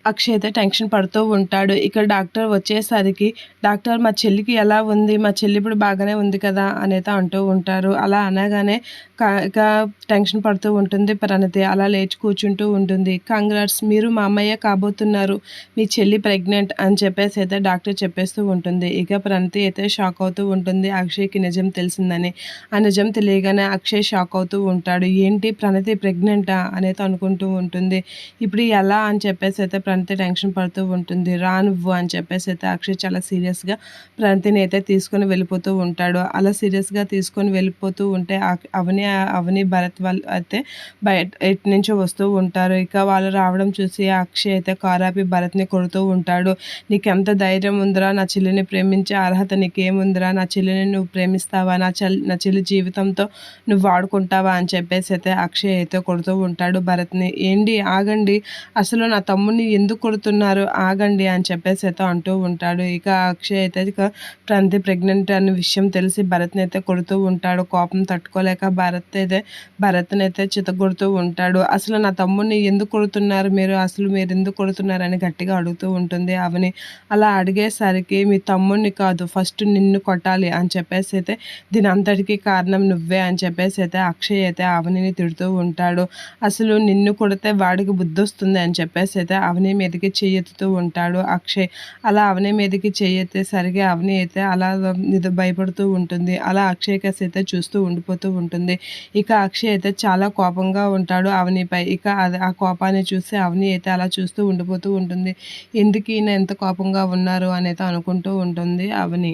అక్షయ్ అయితే టెన్షన్ పడుతూ ఉంటాడు. ఇక్కడ డాక్టర్ వచ్చేసరికి, "డాక్టర్ మా చెల్లికి ఎలా ఉంది? మా చెల్లి ఇప్పుడు బాగానే ఉంది కదా!" అనైతే అంటూ ఉంటారు. అలా అనగానే ఇక టెన్షన్ పడుతూ ఉంటుంది ప్రణతి. అలా లేచి కూర్చుంటూ ఉంటుంది. "కంగ్రాట్స్, మీరు మా అమ్మయ్యే కాబోతున్నారు. మీ చెల్లి ప్రెగ్నెంట్" అని చెప్పేసి అయితే డాక్టర్ చెప్పేస్తూ ఉంటుంది. ఇక ప్రణతి అయితే షాక్ అవుతూ ఉంటుంది అక్షయ్‌కి నిజం తెలిసిందని. ఆ నిజం తెలియగానే అక్షయ్ షాక్ అవుతూ ఉంటాడు. ఏంటి ప్రణతి ప్రెగ్నెంటా? అనైతే అనుకుంటూ ఉంటుంది. ఇప్పుడు ఎలా అని చెప్పేసి అయితే ప్రణతి టెన్షన్ పడుతూ ఉంటుంది. "రా నువ్వు" అని చెప్పేసి అయితే అక్షయ్ చాలా సీరియస్‌గా ప్రణతిని అయితే తీసుకొని వెళ్ళిపోతూ ఉంటాడు. అలా సీరియస్‌గా తీసుకొని వెళ్ళిపోతూ ఉంటే అవని భరత్ వాళ్ళు అయితే ఎటు నుంచో వస్తూ ఉంటారు. ఇక వాళ్ళు రావడం చూసి అక్షయ్ అయితే కారు ఆపి భరత్‌ని కొడుతూ ఉంటాడు. "నీకెంత ధైర్యం ఉందిరా? నా చెల్లిని ప్రేమించే అర్హత నీకేముందిరా? నా చెల్లిని నువ్వు ప్రేమిస్తావా? నా చెల్లి జీవితంతో నువ్వు ఆడుకుంటావా?" అని చెప్పేసి అయితే అక్షయ్ అయితే కొడుతూ ఉంటాడు భరత్‌ని. "ఏండి ఆగండి, అసలు నా తమ్ముడిని ఎందుకు కొడుతున్నారు? ఆగండి" అని చెప్పేసి అయితే అంటూ ఉంటాడు. ఇక అక్షయ్ అయితే ప్రణతి ప్రెగ్నెంట్ అనే విషయం తెలిసి భరత్‌ని అయితే కొడుతూ ఉంటాడు. కోపం తట్టుకోలేక భరత్‌ని అయితే చితగొడుతూ ఉంటాడు. "అసలు నా తమ్ముడిని ఎందుకు కొడుతున్నారు మీరు? అసలు మీరెందుకు కొడుతున్నారు?" అని గట్టిగా అడుగుతూ ఉంటుంది అవని. అలా అడిగేసరికి, "మీ తమ్ముడిని కాదు, ఫస్ట్ నిన్ను కొట్టాలి" అని చెప్పేసి అయితే, "దీని అంతటికీ కారణం నువ్వే" అని చెప్పేసి అయితే అక్షయ్ అయితే అవనిని తిడుతూ ఉంటాడు. "అసలు నిన్ను కొడితే వాడికి బుద్ధొస్తుంది" అని చెప్పేసి అయితే అవని మీదకి చెయ్యెత్తుతూ ఉంటాడు అక్షయ్. అలా అవని మీదకి చెయ్యెత్తేసరికి అవని అయితే అలా భయపడుతూ ఉంటుంది. అలా అక్షయ్ కేసి అయితే చూస్తూ ఉండిపోతూ ఉంటుంది. ఇక అక్షయ్ అయితే చాలా కోపంగా ఉంటాడు అవనిపై. ఇక ఆ కోపాన్ని చూసి అవని అయితే అలా చూస్తూ ఉండిపోతూ ఉంటుంది. ఎందుకు ఈయన ఎంత కోపంగా ఉన్నారు అనైతే అనుకుంటూ ఉంటుంది అవని.